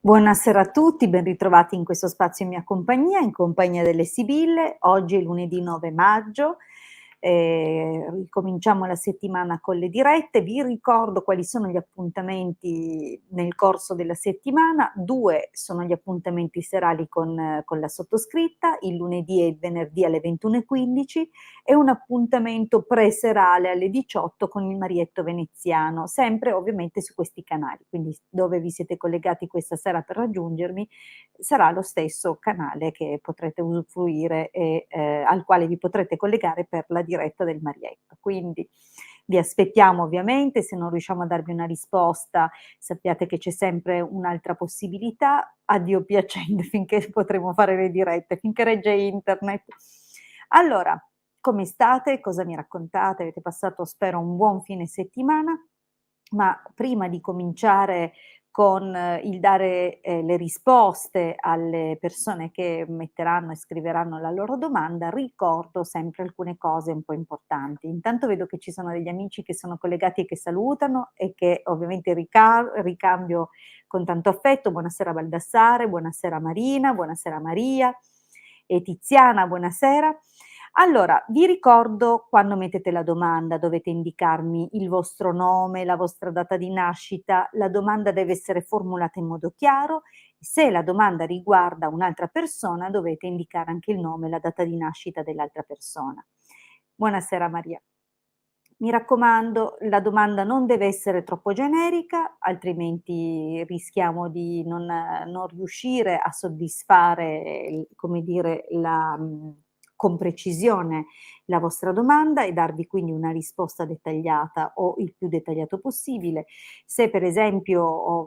Buonasera a tutti, ben ritrovati in questo spazio in compagnia delle Sibille. Oggi è lunedì 9 maggio, ricominciamo la settimana con le dirette. Vi ricordo quali sono gli appuntamenti nel corso della settimana. 2 sono gli appuntamenti serali con la sottoscritta, il lunedì e il venerdì alle 21:15 e un appuntamento pre-serale alle 18 con il Marietto veneziano, sempre ovviamente su questi canali, quindi dove vi siete collegati questa sera per raggiungermi sarà lo stesso canale che potrete usufruire e al quale vi potrete collegare per la diretta del Marietto. Quindi vi aspettiamo ovviamente, se non riusciamo a darvi una risposta sappiate che c'è sempre un'altra possibilità, a Dio piacendo finché potremo fare le dirette, finché regge internet. Allora, come state? Cosa mi raccontate? Avete passato, spero, un buon fine settimana? Ma prima di cominciare con il dare, le risposte alle persone che metteranno e scriveranno la loro domanda, ricordo sempre alcune cose un po' importanti. Intanto vedo che ci sono degli amici che sono collegati e che salutano e che ovviamente ricambio con tanto affetto. Buonasera Baldassare, buonasera Marina, buonasera Maria e Tiziana, buonasera. Allora, vi ricordo quando mettete la domanda dovete indicarmi il vostro nome, la vostra data di nascita, la domanda deve essere formulata in modo chiaro. Se la domanda riguarda un'altra persona dovete indicare anche il nome e la data di nascita dell'altra persona. Buonasera Maria. Mi raccomando, la domanda non deve essere troppo generica, altrimenti rischiamo di non riuscire a soddisfare, come dire, con precisione la vostra domanda e darvi quindi una risposta dettagliata o il più dettagliato possibile. Se per esempio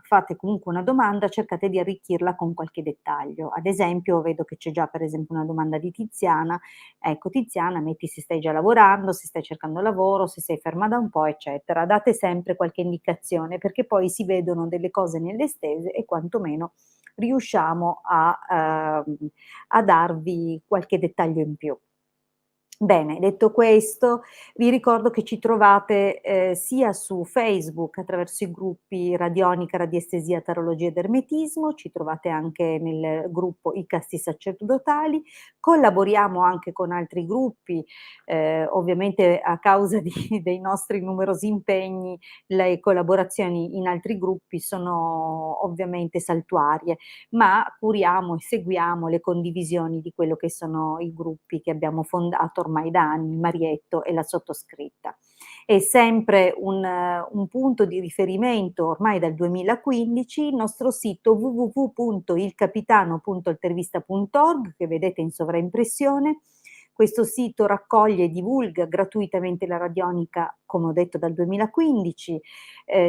fate comunque una domanda, cercate di arricchirla con qualche dettaglio. Ad esempio, vedo che c'è già per esempio una domanda di Tiziana. Ecco, Tiziana, metti se stai già lavorando, se stai cercando lavoro, se sei ferma da un po', eccetera. Date sempre qualche indicazione perché poi si vedono delle cose nelle stese e quantomeno riusciamo a darvi qualche dettaglio in più. Bene, detto questo, vi ricordo che ci trovate, sia su Facebook attraverso i gruppi Radionica, Radiestesia, Tarologia ed Ermetismo, ci trovate anche nel gruppo I Casti Sacerdotali, collaboriamo anche con altri gruppi, ovviamente a causa dei nostri numerosi impegni, le collaborazioni in altri gruppi sono ovviamente saltuarie, ma curiamo e seguiamo le condivisioni di quello che sono i gruppi che abbiamo fondato ormai da anni, il Marietto e la sottoscritta. È sempre un punto di riferimento ormai dal 2015 il nostro sito www.ilcapitano.altervista.org che vedete in sovraimpressione. Questo sito raccoglie e divulga gratuitamente la radionica, come ho detto, dal 2015.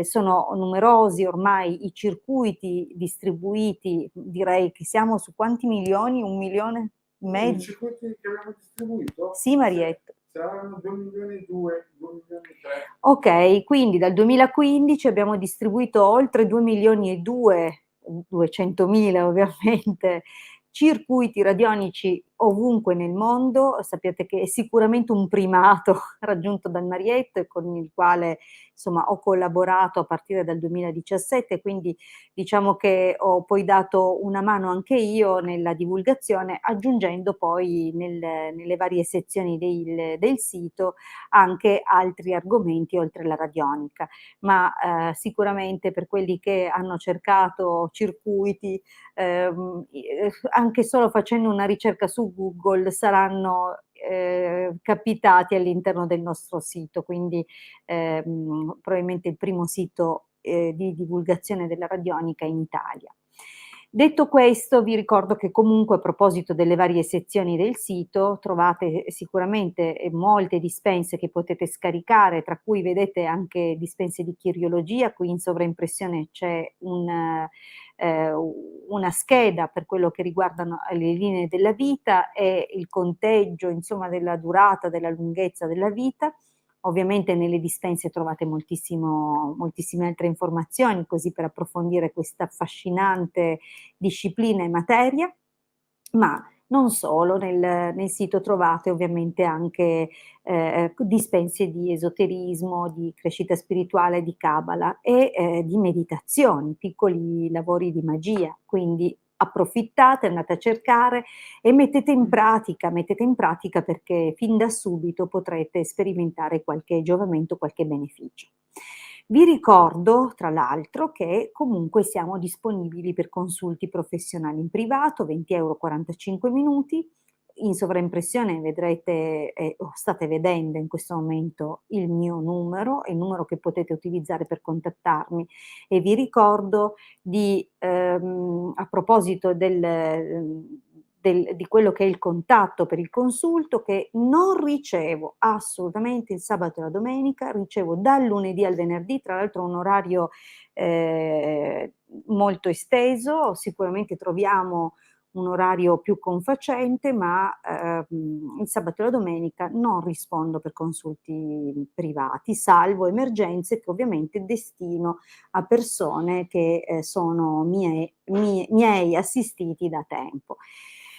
Sono numerosi ormai i circuiti distribuiti, direi che siamo su quanti milioni? 1.000.000 e I mezzo? circuiti che abbiamo distribuito? Sì, Marietto. Saranno 2 milioni e 2, 2 milioni e 3. Ok, quindi dal 2015 abbiamo distribuito oltre 2 milioni e 200.000 ovviamente, circuiti radionici ovunque nel mondo. Sappiate che è sicuramente un primato raggiunto dal Marietto e con il quale insomma ho collaborato a partire dal 2017, quindi diciamo che ho poi dato una mano anche io nella divulgazione, aggiungendo poi nelle varie sezioni del sito anche altri argomenti oltre la radionica, ma sicuramente per quelli che hanno cercato circuiti, anche solo facendo una ricerca su Google saranno capitati all'interno del nostro sito, quindi probabilmente il primo sito di divulgazione della radionica in Italia. Detto questo, vi ricordo che comunque a proposito delle varie sezioni del sito trovate sicuramente molte dispense che potete scaricare, tra cui vedete anche dispense di chiriologia, qui in sovraimpressione c'è una scheda per quello che riguardano le linee della vita e il conteggio, insomma, della durata, della lunghezza della vita. Ovviamente nelle dispense trovate moltissime altre informazioni, così per approfondire questa affascinante disciplina e materia, ma Non solo, nel sito trovate ovviamente anche, dispense di esoterismo, di crescita spirituale, di cabala e, di meditazioni, piccoli lavori di magia. Quindi approfittate, andate a cercare e mettete in pratica perché fin da subito potrete sperimentare qualche giovamento, qualche beneficio. Vi ricordo, tra l'altro, che comunque siamo disponibili per consulti professionali in privato, 20 € 45 minuti. In sovraimpressione vedrete o state vedendo in questo momento il mio numero, è il numero che potete utilizzare per contattarmi e vi ricordo di, a proposito di quello che è il contatto per il consulto, che non ricevo assolutamente il sabato e la domenica, ricevo dal lunedì al venerdì, tra l'altro un orario, ehm, molto esteso, sicuramente troviamo un orario più confacente, ma, il sabato e la domenica non rispondo per consulti privati, salvo emergenze che ovviamente destino a persone che, sono miei assistiti da tempo.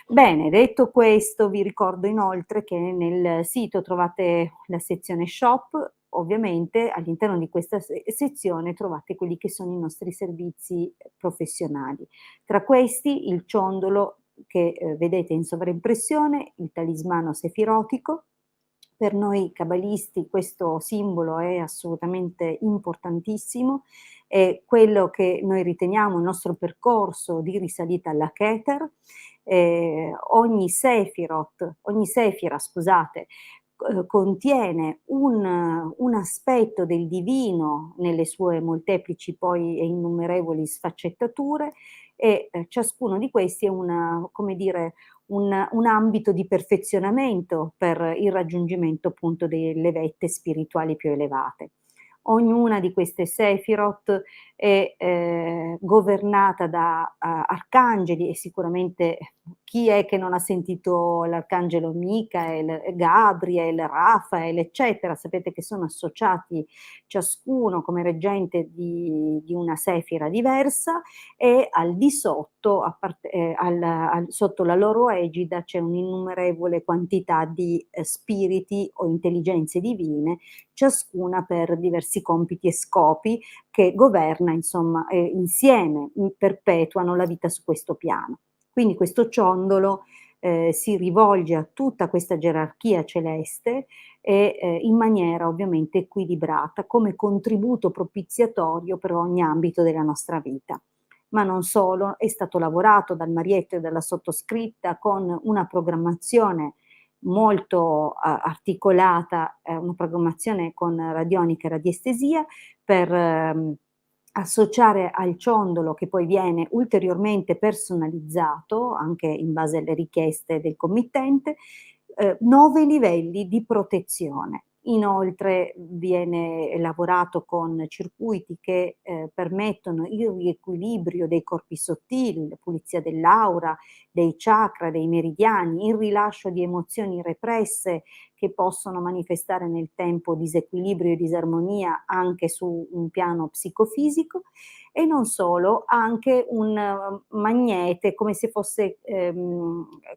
Bene, detto questo, vi ricordo inoltre che nel sito trovate la sezione shop, ovviamente all'interno di questa sezione trovate quelli che sono i nostri servizi professionali. Tra questi il ciondolo che, vedete in sovraimpressione, il talismano sefirotico. Per noi cabalisti questo simbolo è assolutamente importantissimo, è quello che noi riteniamo il nostro percorso di risalita alla Keter. Ogni sefira, scusate, contiene un aspetto del divino nelle sue molteplici poi e innumerevoli sfaccettature e, ciascuno di questi è una come dire, un ambito di perfezionamento per il raggiungimento appunto delle vette spirituali più elevate. Ognuna di queste Sefirot è, governata da arcangeli e sicuramente chi è che non ha sentito l'arcangelo Michael, Gabriel, Rafael, eccetera. Sapete che sono associati ciascuno come reggente di una sefira diversa e al di sotto, sotto la loro egida, c'è un'innumerevole quantità di spiriti o intelligenze divine, ciascuna per diversi compiti e scopi che governa, insomma, insieme perpetuano la vita su questo piano. Quindi questo ciondolo si rivolge a tutta questa gerarchia celeste e in maniera ovviamente equilibrata, come contributo propiziatorio per ogni ambito della nostra vita. Ma non solo, è stato lavorato dal Marietto e dalla sottoscritta con una programmazione molto articolata, una programmazione con radionica e radiestesia per associare al ciondolo, che poi viene ulteriormente personalizzato anche in base alle richieste del committente, 9 livelli di protezione. Inoltre viene lavorato con circuiti che, permettono il riequilibrio dei corpi sottili, la pulizia dell'aura, dei chakra, dei meridiani, il rilascio di emozioni represse che possono manifestare nel tempo disequilibrio e disarmonia anche su un piano psicofisico e non solo, anche un magnete come se fosse,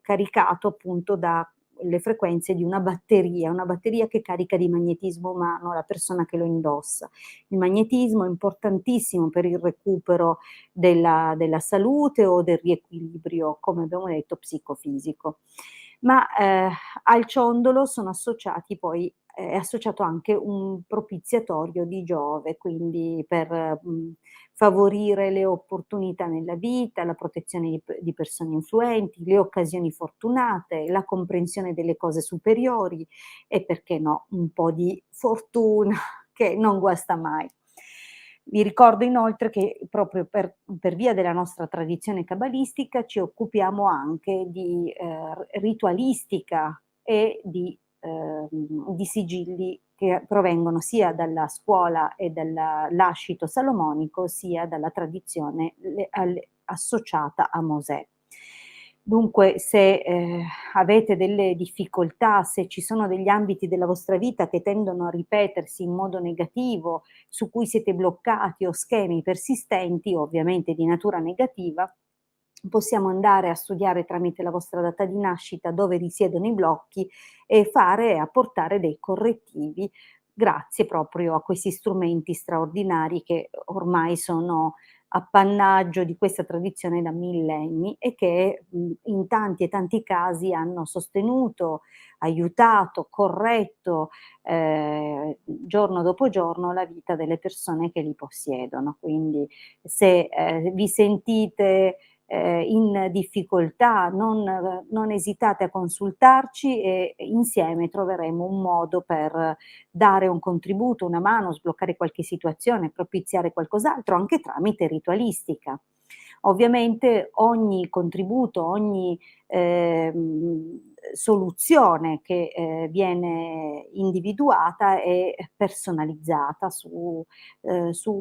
caricato appunto dalle frequenze di una batteria che carica di magnetismo umano la persona che lo indossa. Il magnetismo è importantissimo per il recupero della salute o del riequilibrio, come abbiamo detto, psicofisico. Ma, al ciondolo sono associati poi è associato anche un propiziatorio di Giove, quindi per, favorire le opportunità nella vita, la protezione di persone influenti, le occasioni fortunate, la comprensione delle cose superiori e perché no, un po' di fortuna che non guasta mai. Vi ricordo inoltre che proprio per via della nostra tradizione cabalistica ci occupiamo anche di, ritualistica e di sigilli che provengono sia dalla scuola e dal lascito salomonico, sia dalla tradizione associata a Mosè. Dunque, se avete delle difficoltà, se ci sono degli ambiti della vostra vita che tendono a ripetersi in modo negativo, su cui siete bloccati o schemi persistenti, ovviamente di natura negativa, possiamo andare a studiare tramite la vostra data di nascita dove risiedono i blocchi e fare e apportare dei correttivi grazie proprio a questi strumenti straordinari che ormai sono appannaggio di questa tradizione da millenni e che, in tanti e tanti casi hanno sostenuto, aiutato, corretto, giorno dopo giorno la vita delle persone che li possiedono. Quindi se, vi sentite, in difficoltà, non esitate a consultarci e insieme troveremo un modo per dare un contributo, una mano, sbloccare qualche situazione, propiziare qualcos'altro, anche tramite ritualistica. Ovviamente ogni contributo, ogni, soluzione che, viene individuata è personalizzata su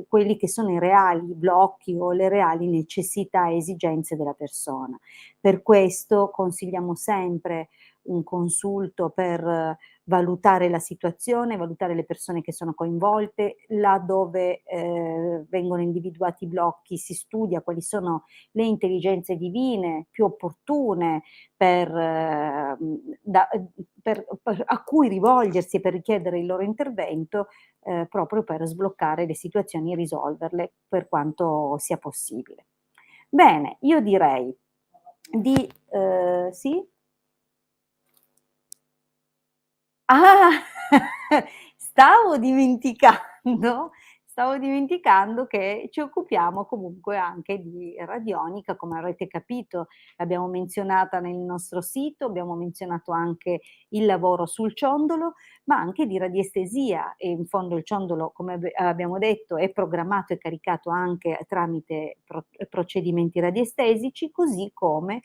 quelli che sono i reali blocchi o le reali necessità e esigenze della persona. Per questo consigliamo sempre un consulto per valutare la situazione, valutare le persone che sono coinvolte, là dove, vengono individuati i blocchi si studia quali sono le intelligenze divine più opportune per a cui rivolgersi e per richiedere il loro intervento, proprio per sbloccare le situazioni e risolverle per quanto sia possibile. Bene, io direi di sì? Ah, stavo dimenticando stavo dimenticando che ci occupiamo comunque anche di radionica, come avrete capito, l'abbiamo menzionata nel nostro sito, abbiamo menzionato anche il lavoro sul ciondolo, ma anche di radiestesia e in fondo il ciondolo, come abbiamo detto, è programmato e caricato anche tramite procedimenti radiestesici, così come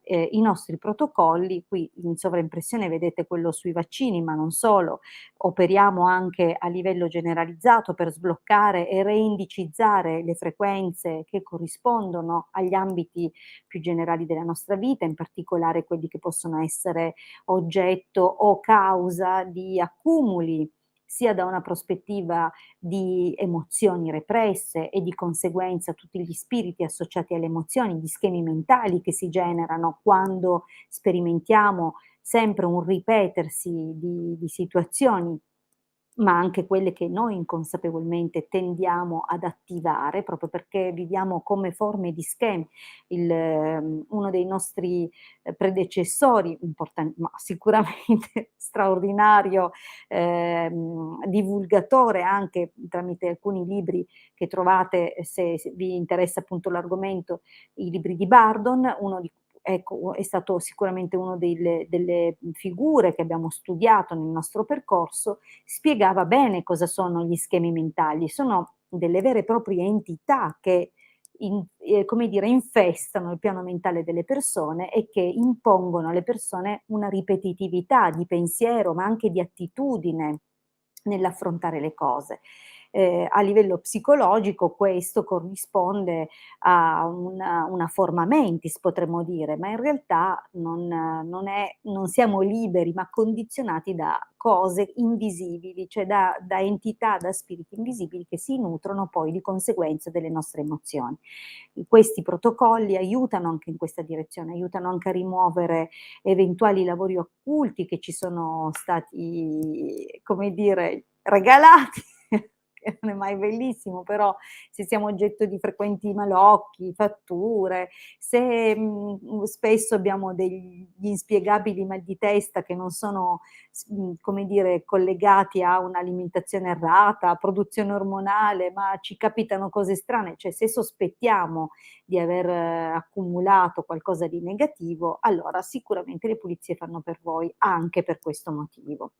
i nostri protocolli, qui in sovraimpressione vedete quello sui vaccini, ma non solo, operiamo anche a livello generalizzato per sbloccare e reindicizzare le frequenze che corrispondono agli ambiti più generali della nostra vita, in particolare quelli che possono essere oggetto o causa di accumuli sia da una prospettiva di emozioni represse e di conseguenza tutti gli spiriti associati alle emozioni, gli schemi mentali che si generano quando sperimentiamo sempre un ripetersi di situazioni, ma anche quelle che noi inconsapevolmente tendiamo ad attivare, proprio perché viviamo come forme di schemi. Uno dei nostri, predecessori ma sicuramente straordinario, divulgatore anche tramite alcuni libri che trovate se vi interessa appunto l'argomento, i libri di Bardon, uno di ecco, è stato sicuramente uno delle figure che abbiamo studiato nel nostro percorso, spiegava bene cosa sono gli schemi mentali. Sono delle vere e proprie entità che come dire, infestano il piano mentale delle persone e che impongono alle persone una ripetitività di pensiero, ma anche di attitudine nell'affrontare le cose. A livello psicologico questo corrisponde a una forma mentis potremmo dire, ma in realtà non siamo liberi, ma condizionati da cose invisibili, cioè da entità, da spiriti invisibili che si nutrono poi di conseguenza delle nostre emozioni. Questi protocolli aiutano anche in questa direzione, aiutano anche a rimuovere eventuali lavori occulti che ci sono stati, come dire, regalati, che non è mai bellissimo, però se siamo oggetto di frequenti malocchi, fatture, se, spesso abbiamo degli inspiegabili mal di testa che non sono come dire, collegati a un'alimentazione errata, a produzione ormonale, ma ci capitano cose strane, cioè se sospettiamo di aver accumulato qualcosa di negativo, allora sicuramente le pulizie fanno per voi anche per questo motivo.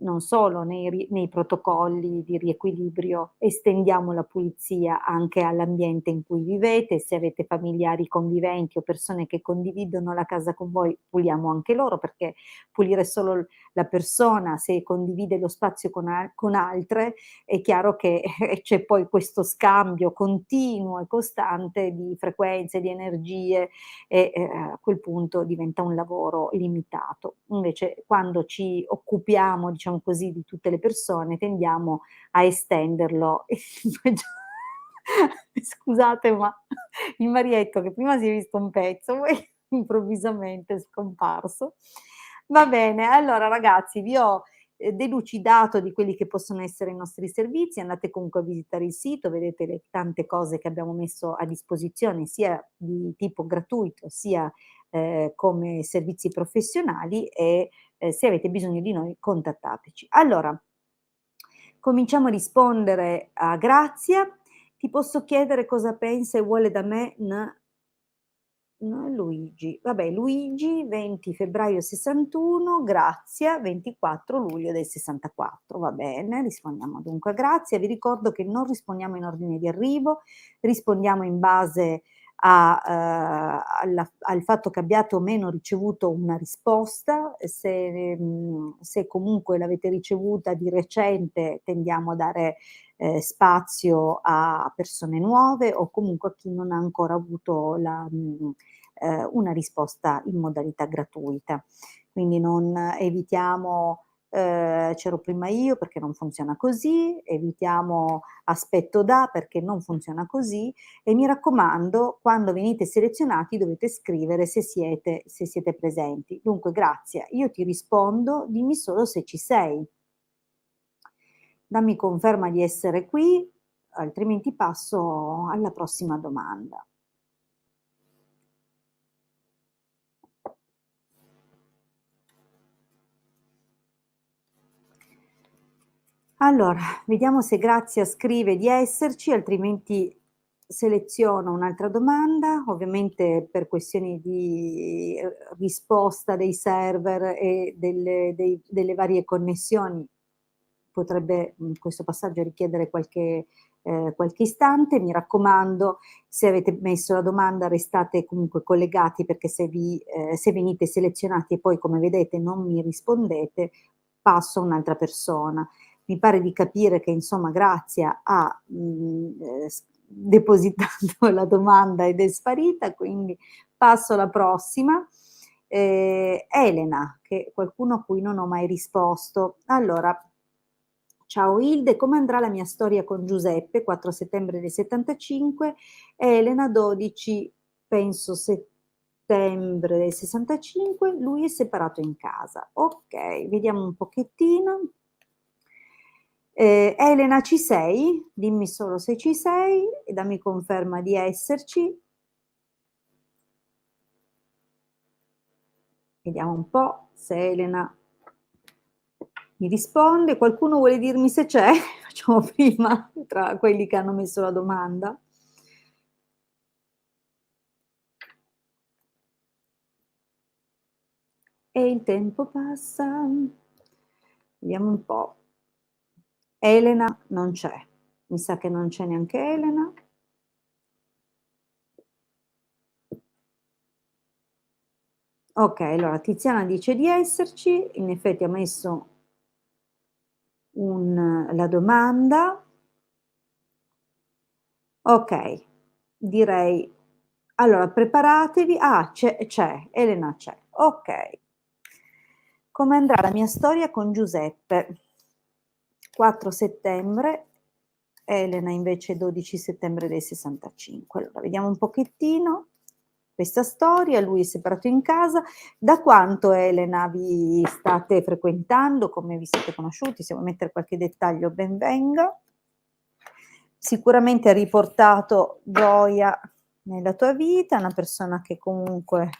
Non solo nei protocolli di riequilibrio estendiamo la pulizia anche all'ambiente in cui vivete, se avete familiari conviventi o persone che condividono la casa con voi, puliamo anche loro, perché pulire solo la persona se condivide lo spazio con altre, è chiaro che c'è poi questo scambio continuo e costante di frequenze, di energie e, a quel punto diventa un lavoro limitato. Invece quando ci occupiamo, diciamo così, di tutte le persone tendiamo a estenderlo Scusate, ma il marietto che prima si è visto un pezzo, poi improvvisamente è scomparso. Va bene, allora ragazzi vi ho, delucidato di quelli che possono essere i nostri servizi, andate comunque a visitare il sito, vedete le tante cose che abbiamo messo a disposizione, sia di tipo gratuito, sia, come servizi professionali e, se avete bisogno di noi contattateci. Allora, cominciamo a rispondere a Grazia. Ti posso chiedere cosa pensa e vuole da me Luigi. Vabbè, Luigi 20 febbraio 61, Grazia 24 luglio del 64. Va bene, rispondiamo dunque a Grazia. Vi ricordo che non rispondiamo in ordine di arrivo, rispondiamo in base al fatto che abbiate o meno ricevuto una risposta. Se comunque l'avete ricevuta di recente, tendiamo a dare spazio a persone nuove o comunque a chi non ha ancora avuto una risposta in modalità gratuita. Quindi non evitiamo c'ero prima io perché non funziona così, evitiamo aspetto da perché non funziona così e mi raccomando quando venite selezionati dovete scrivere se siete presenti. Dunque Grazia, io ti rispondo, dimmi solo se ci sei. Dammi conferma di essere qui, altrimenti passo alla prossima domanda. Allora, vediamo se Grazia scrive di esserci, altrimenti seleziono un'altra domanda. Ovviamente per questioni di risposta dei server e delle varie connessioni potrebbe questo passaggio richiedere qualche istante. Mi raccomando, se avete messo la domanda restate comunque collegati perché se venite selezionati e poi come vedete non mi rispondete, passo a un'altra persona. Mi pare di capire che insomma Grazia ha depositato la domanda ed è sparita, quindi passo alla prossima. Elena, che qualcuno a cui non ho mai risposto. Allora, ciao Hilde, come andrà la mia storia con Giuseppe? 4 settembre del 75, Elena 12, penso settembre del 65, lui è separato in casa. Ok, vediamo un pochettino. Elena, ci sei? Dimmi solo se ci sei e dammi conferma di esserci. Vediamo un po' se Elena mi risponde. Qualcuno vuole dirmi se c'è? Facciamo prima tra quelli che hanno messo la domanda. E il tempo passa. Vediamo un po'. Elena non c'è. Mi sa che non c'è neanche Elena. Ok, allora Tiziana dice di esserci, in effetti ha messo la domanda. Ok, direi, allora preparatevi, c'è, Elena c'è, ok. Come andrà la mia storia con Giuseppe? 4 settembre, Elena invece 12 settembre del 65. Allora, vediamo un pochettino questa storia, lui è separato in casa. Da quanto Elena vi state frequentando, come vi siete conosciuti? Se vuoi mettere qualche dettaglio ben venga. Sicuramente ha riportato gioia nella tua vita, una persona che comunque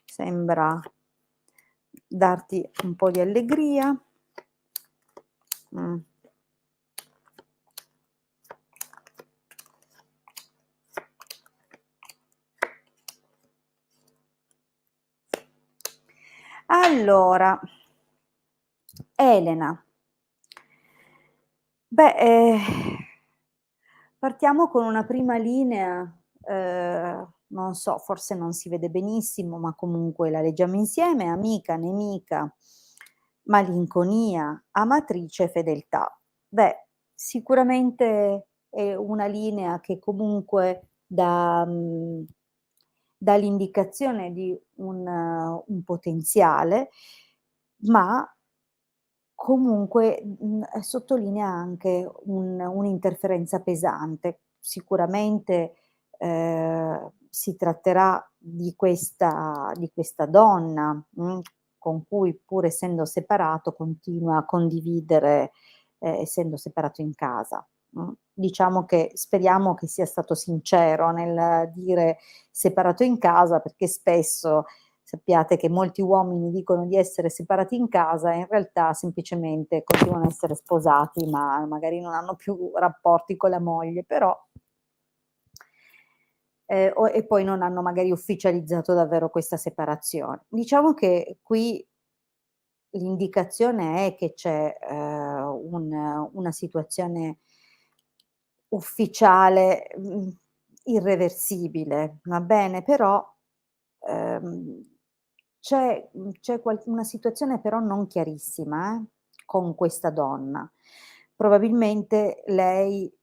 sembra darti un po' di allegria. Allora, Elena. Beh, partiamo con una prima linea, non so, forse non si vede benissimo, ma comunque la leggiamo insieme: amica, nemica, malinconia, amatrice, fedeltà. Beh, sicuramente è una linea che comunque dà l'indicazione di un potenziale, ma comunque, sottolinea anche un'interferenza pesante. Sicuramente, si tratterà di questa donna, con cui pur essendo separato continua a condividere, essendo separato in casa, Diciamo che speriamo che sia stato sincero nel dire separato in casa, perché spesso sappiate che molti uomini dicono di essere separati in casa e in realtà semplicemente continuano a essere sposati, ma magari non hanno più rapporti con la moglie, però e poi non hanno magari ufficializzato davvero questa separazione. Diciamo che qui l'indicazione è che c'è, una situazione ufficiale, irreversibile, va bene, però, ehm, c'è una situazione però non chiarissima, con questa donna. Probabilmente lei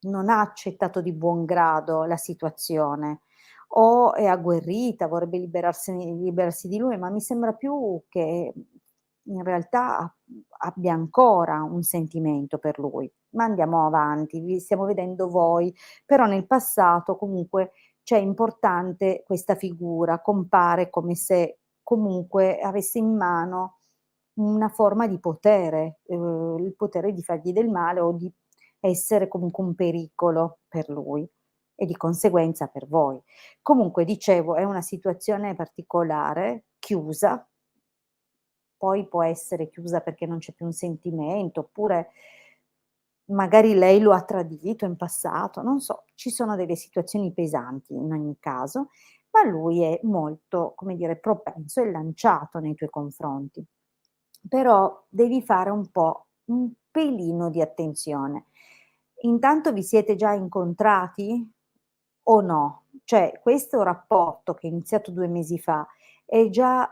non ha accettato di buon grado la situazione, o è agguerrita, vorrebbe liberarsi di lui, ma mi sembra più che in realtà abbia ancora un sentimento per lui. Ma andiamo avanti, vi stiamo vedendo voi, però nel passato comunque c'è importante questa figura, compare come se comunque avesse in mano una forma di potere, il potere di fargli del male o di essere comunque un pericolo per lui e di conseguenza per voi. Comunque dicevo, è una situazione particolare, chiusa, poi può essere chiusa perché non c'è più un sentimento, oppure magari lei lo ha tradito in passato, non so, ci sono delle situazioni pesanti in ogni caso, ma lui è molto, come dire, propenso e lanciato nei tuoi confronti. Però devi fare un pelino di attenzione. Intanto vi siete già incontrati o no? Cioè, questo rapporto che è iniziato 2 mesi fa è già,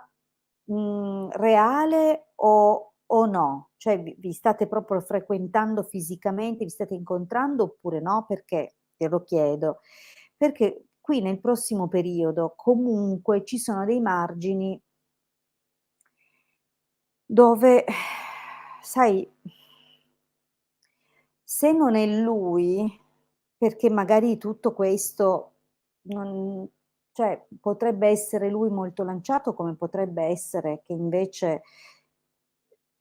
reale o no? Cioè, vi state proprio frequentando fisicamente, vi state incontrando oppure no? Perché? Te lo chiedo. Perché qui nel prossimo periodo comunque ci sono dei margini dove, sai, se non è lui, perché magari tutto questo non, cioè potrebbe essere lui molto lanciato, come potrebbe essere che invece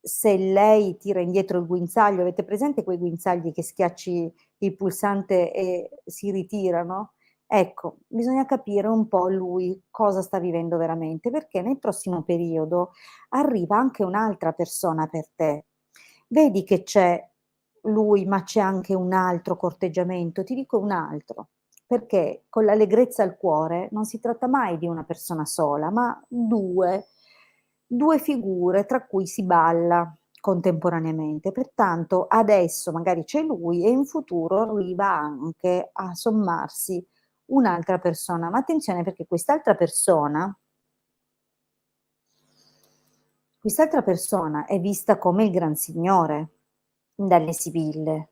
se lei tira indietro il guinzaglio, avete presente quei guinzagli che schiacci il pulsante e si ritirano? Ecco, bisogna capire un po' lui cosa sta vivendo veramente, perché nel prossimo periodo arriva anche un'altra persona per te. Vedi che c'è lui, ma c'è anche un altro corteggiamento, ti dico un altro, perché con l'allegrezza al cuore non si tratta mai di una persona sola, ma 2 figure tra cui si balla contemporaneamente. Pertanto adesso magari c'è lui e in futuro arriva anche a sommarsi un'altra persona. Ma attenzione perché quest'altra persona è vista come il gran signore dalle sibille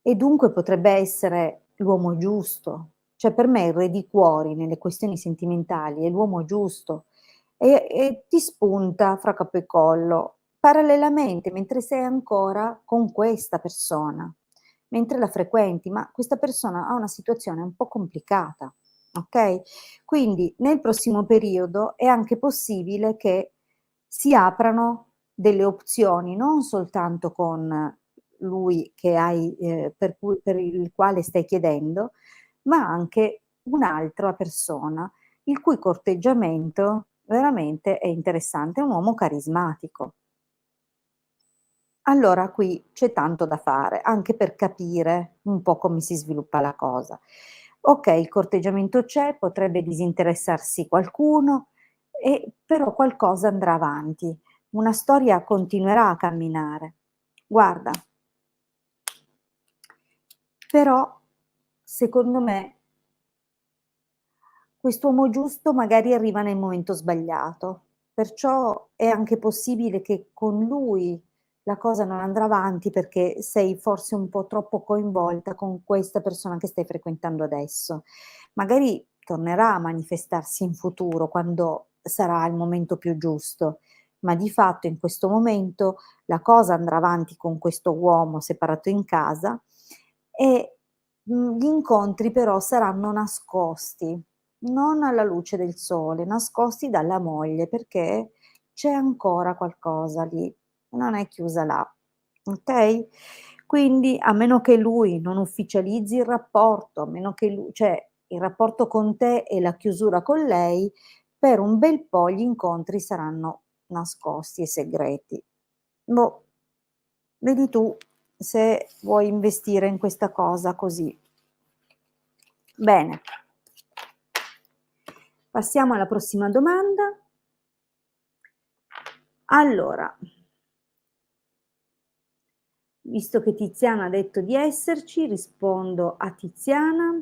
e dunque potrebbe essere l'uomo giusto. Cioè per me il re di cuori nelle questioni sentimentali è l'uomo giusto e ti spunta fra capo e collo parallelamente mentre sei ancora con questa persona, mentre la frequenti, ma questa persona ha una situazione un po' complicata, okay? Quindi nel prossimo periodo è anche possibile che si aprano delle opzioni, non soltanto con lui che hai per il quale stai chiedendo, ma anche un'altra persona, il cui corteggiamento veramente è interessante, è un uomo carismatico. Allora qui c'è tanto da fare, anche per capire un po' come si sviluppa la cosa. Okay, il corteggiamento c'è, potrebbe disinteressarsi qualcuno però qualcosa andrà avanti, una storia continuerà a camminare. Guarda, però secondo me quest'uomo giusto magari arriva nel momento sbagliato, perciò è anche possibile che con lui la cosa non andrà avanti perché sei forse un po' troppo coinvolta con questa persona che stai frequentando adesso. Magari tornerà a manifestarsi in futuro quando sarà il momento più giusto, ma di fatto in questo momento la cosa andrà avanti con questo uomo separato in casa e, gli incontri però saranno nascosti, non alla luce del sole, nascosti dalla moglie, perché c'è ancora qualcosa lì, non è chiusa là, okay? Quindi a meno che lui non ufficializzi il rapporto, a meno che cioè il rapporto con te e la chiusura con lei, per un bel po' gli incontri saranno nascosti e segreti. Boh, vedi tu se vuoi investire in questa cosa così. Bene. Passiamo alla prossima domanda. Allora, visto che Tiziana ha detto di esserci, rispondo a Tiziana.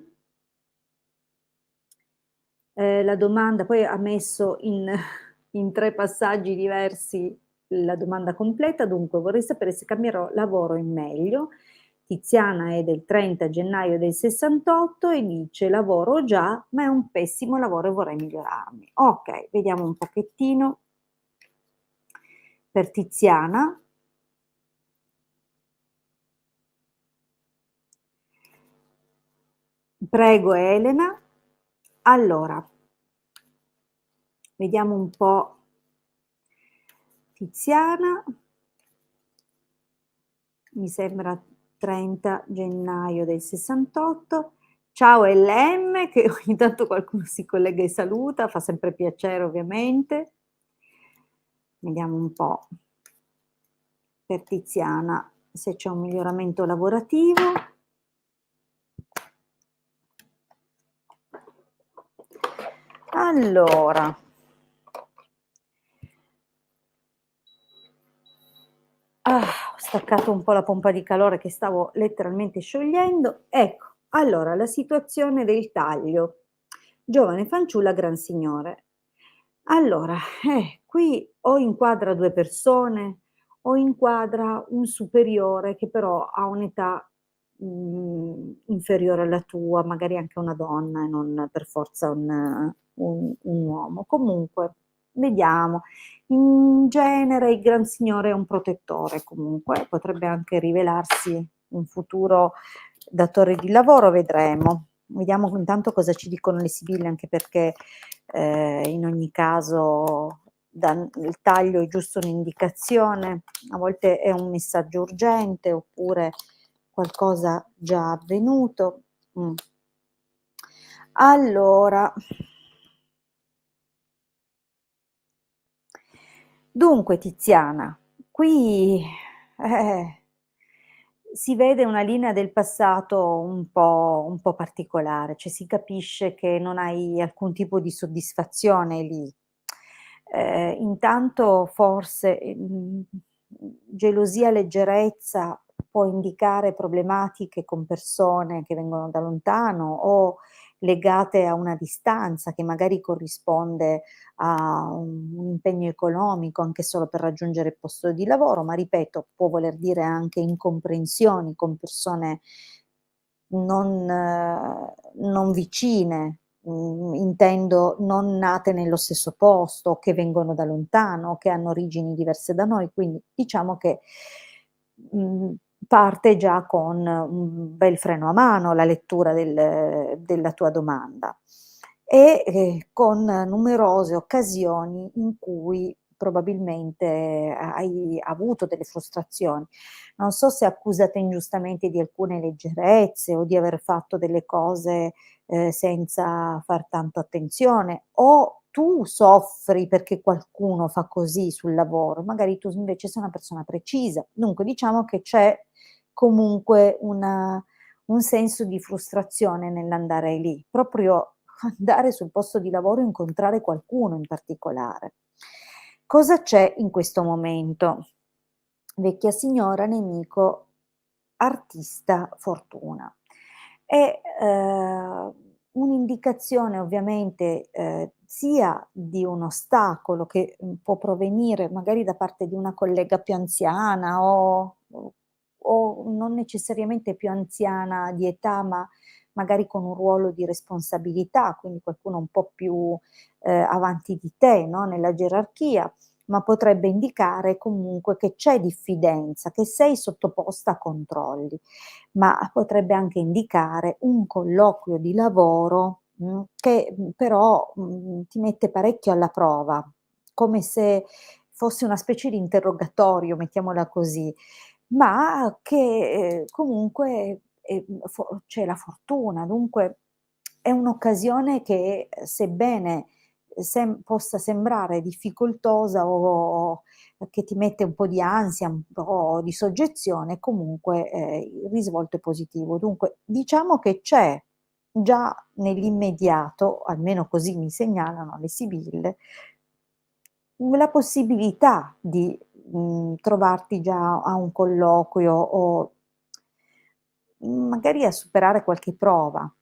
La domanda poi ha messo in in 3 passaggi diversi la domanda completa, dunque vorrei sapere se cambierò lavoro in meglio. Tiziana è del 30 gennaio del '68 e dice: "Lavoro già, ma è un pessimo lavoro e vorrei migliorarmi". Okay, vediamo un pochettino per Tiziana. Prego Elena. Allora, vediamo un po' Tiziana. Mi sembra 30 gennaio del '68. Ciao LM, che ogni tanto qualcuno si collega e saluta, fa sempre piacere ovviamente. Vediamo un po' per Tiziana se c'è un miglioramento lavorativo. Allora. Ho staccato un po' la pompa di calore che stavo letteralmente sciogliendo. Ecco, allora la situazione del taglio. Giovane fanciulla, gran signore. Allora, qui o inquadra 2 persone o inquadra un superiore che però ha un'età, inferiore alla tua, magari anche una donna e non per forza un uomo. Comunque, vediamo. In genere il gran signore è un protettore comunque, potrebbe anche rivelarsi un futuro datore di lavoro, vedremo. Vediamo intanto cosa ci dicono le sibille, anche perché, in ogni caso dan il taglio è giusto un'indicazione, a volte è un messaggio urgente oppure qualcosa già avvenuto. Allora, dunque Tiziana, qui, si vede una linea del passato un po' particolare, cioè si capisce che non hai alcun tipo di soddisfazione lì. Intanto forse, gelosia, leggerezza può indicare problematiche con persone che vengono da lontano o legate a una distanza che magari corrisponde a un impegno economico anche solo per raggiungere il posto di lavoro, ma ripeto, può voler dire anche incomprensioni con persone non vicine, intendo non nate nello stesso posto, che vengono da lontano, che hanno origini diverse da noi, quindi diciamo che, mhmm, parte già con un bel freno a mano la lettura della tua domanda e, con numerose occasioni in cui probabilmente hai avuto delle frustrazioni. Non so se accusate ingiustamente di alcune leggerezze o di aver fatto delle cose, senza far tanto attenzione, o tu soffri perché qualcuno fa così sul lavoro, magari tu invece sei una persona precisa. Dunque diciamo che c'è comunque un senso di frustrazione nell'andare lì, proprio andare sul posto di lavoro e incontrare qualcuno in particolare. Cosa c'è in questo momento? Vecchia signora, nemico, artista, fortuna. È, un'indicazione ovviamente, sia di un ostacolo che, può provenire magari da parte di una collega più anziana o non necessariamente più anziana di età, ma magari con un ruolo di responsabilità, quindi qualcuno un po' più, avanti di te, no, nella gerarchia. ma potrebbe indicare comunque che c'è diffidenza, che sei sottoposta a controlli, ma potrebbe anche indicare un colloquio di lavoro, che, però, ti mette parecchio alla prova, come se fosse una specie di interrogatorio, mettiamola così, ma che, comunque, c'è la fortuna, dunque è un'occasione che, sebbene possa sembrare difficoltosa o che ti mette un po' di ansia, un po' di soggezione, comunque, il risvolto è positivo. Dunque, diciamo che c'è già nell'immediato, almeno così mi segnalano le sibille, la possibilità di, trovarti già a un colloquio o, magari a superare qualche prova,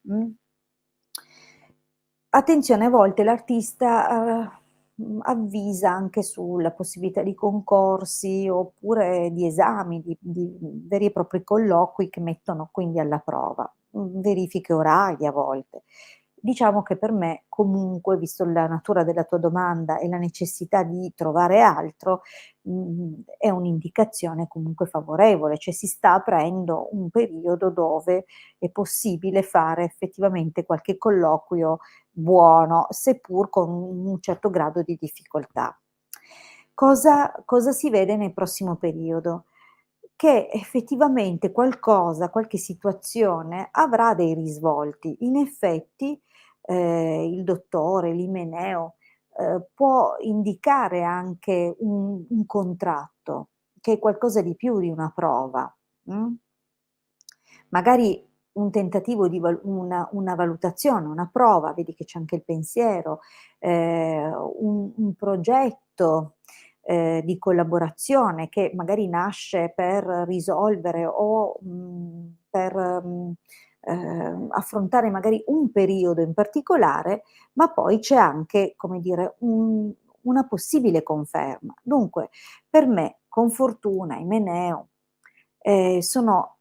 Attenzione, a volte l'artista, avvisa anche sulla possibilità di concorsi oppure di esami, di veri e propri colloqui che mettono quindi alla prova, verifiche orali a volte. Diciamo che per me comunque, visto la natura della tua domanda e la necessità di trovare altro, è un'indicazione comunque favorevole, cioè si sta aprendo un periodo dove è possibile fare effettivamente qualche colloquio buono, seppur con un certo grado di difficoltà. Cosa si vede nel prossimo periodo? Che effettivamente qualcosa, qualche situazione avrà dei risvolti. In effetti, il dottore, l'Imeneo, può indicare anche un contratto, che è qualcosa di più di una prova, mh? Magari un tentativo di una valutazione, una prova, vedi che c'è anche il pensiero, un progetto, di collaborazione che magari nasce per risolvere o, per, affrontare magari un periodo in particolare, ma poi c'è anche, come dire, una possibile conferma. Dunque, per me, con fortuna, Imeneo, sono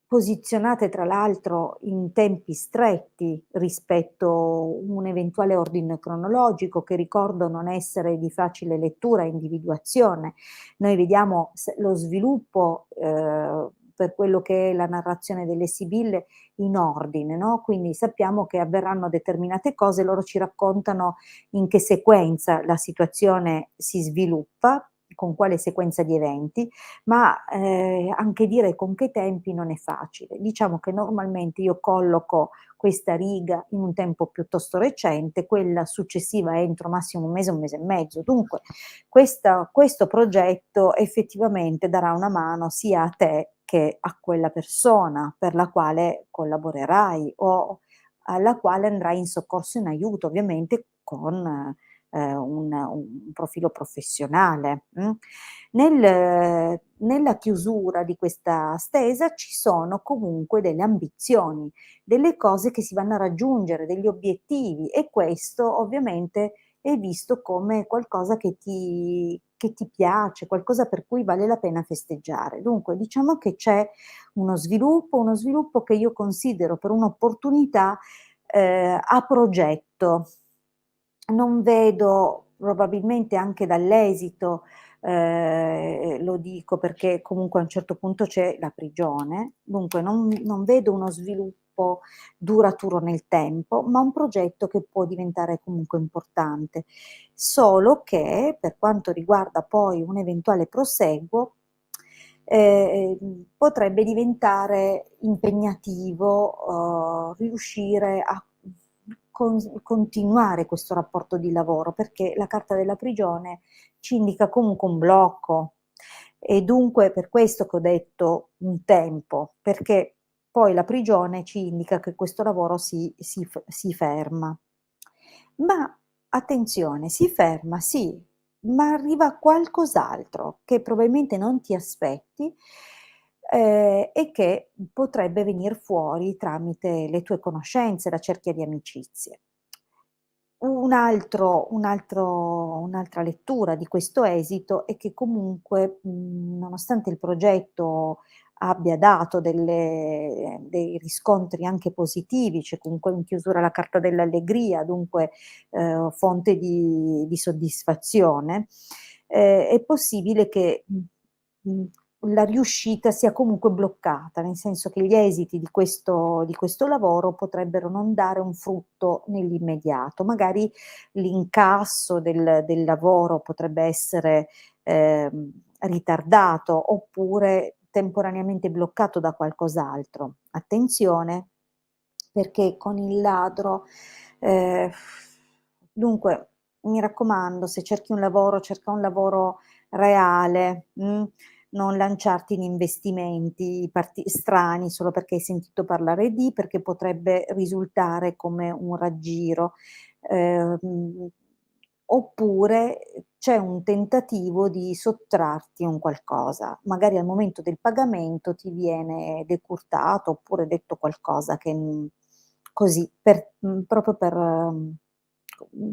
posizionate tra l'altro in tempi stretti rispetto un eventuale ordine cronologico che ricordo non essere di facile lettura e individuazione. Noi vediamo lo sviluppo, per quello che è la narrazione delle sibille in ordine, no, quindi sappiamo che avverranno determinate cose, loro ci raccontano in che sequenza la situazione si sviluppa, con quale sequenza di eventi, ma, anche dire con che tempi non è facile. Diciamo che normalmente io colloco questa riga in un tempo piuttosto recente, quella successiva entro massimo 1 mese e mezzo. Dunque questo progetto effettivamente darà una mano sia a te che a quella persona per la quale collaborerai o alla quale andrai in soccorso e in aiuto, ovviamente con, un profilo professionale, nella chiusura di questa stesa ci sono comunque delle ambizioni, delle cose che si vanno a raggiungere, degli obiettivi e questo ovviamente è visto come qualcosa che ti piace, qualcosa per cui vale la pena festeggiare. Dunque diciamo che c'è uno sviluppo che io considero per un'opportunità, a progetto. Non vedo, probabilmente anche dall'esito, lo dico perché comunque a un certo punto c'è la prigione, dunque non vedo uno sviluppo duraturo nel tempo, ma un progetto che può diventare comunque importante. Solo che, per quanto riguarda poi un eventuale prosieguo, potrebbe diventare impegnativo, riuscire a continuare questo rapporto di lavoro, perché la carta della prigione ci indica comunque un blocco e dunque per questo che ho detto un tempo, perché poi la prigione ci indica che questo lavoro si ferma. Ma attenzione, si ferma, sì, ma arriva qualcos'altro che probabilmente non ti aspetti, e che potrebbe venir fuori tramite le tue conoscenze, la cerchia di amicizie. Un'altra lettura di questo esito è che comunque, nonostante il progetto abbia dato dei riscontri anche positivi, c'è comunque in chiusura la carta dell'allegria, dunque, fonte di soddisfazione, è possibile che, la riuscita sia comunque bloccata, nel senso che gli esiti di questo lavoro potrebbero non dare un frutto nell'immediato. Magari l'incasso del lavoro potrebbe essere, ritardato, oppure temporaneamente bloccato da qualcos'altro. Attenzione, perché con il ladro ehm, dunque mi raccomando, se cerchi un lavoro, cerca un lavoro reale, non lanciarti in investimenti strani solo perché hai sentito parlare di, perché potrebbe risultare come un raggiro. Ehm, Oppure c'è un tentativo di sottrarti un qualcosa. Magari al momento del pagamento ti viene decurtato, oppure detto qualcosa che, così proprio per, mhmm,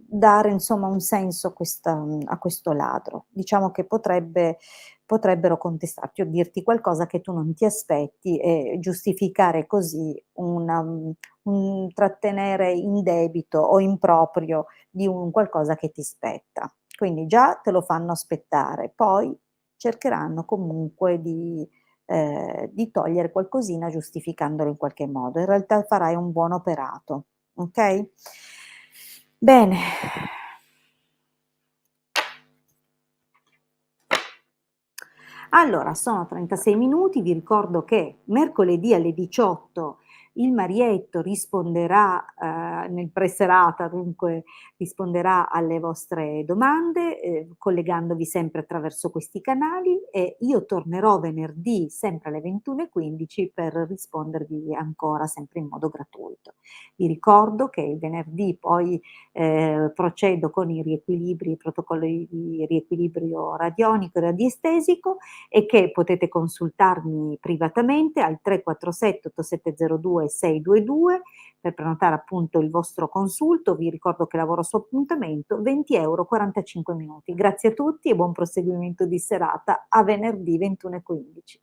dare insomma un senso a questo ladro. Diciamo che potrebbero contestarti o dirti qualcosa che tu non ti aspetti e giustificare così un trattenere in debito o in proprio di un qualcosa che ti spetta. Quindi già te lo fanno aspettare, poi cercheranno comunque di togliere qualcosina giustificandolo in qualche modo. In realtà farai un buon operato, okay? Bene. Allora, sono 36 minuti, vi ricordo che mercoledì alle 18 il Marietto risponderà, nel pre-serata dunque, risponderà alle vostre domande, collegandovi sempre attraverso questi canali, e io tornerò venerdì sempre alle 21:15 per rispondervi ancora sempre in modo gratuito. Vi ricordo che il venerdì poi, procedo con i protocolli di riequilibrio radionico e radiestesico, e che potete consultarmi privatamente al 347 8702 622 per prenotare appunto il vostro consulto. Vi ricordo che lavoro su appuntamento, 20 €, 45 minuti. Grazie a tutti e buon proseguimento di serata. A venerdì 21:15.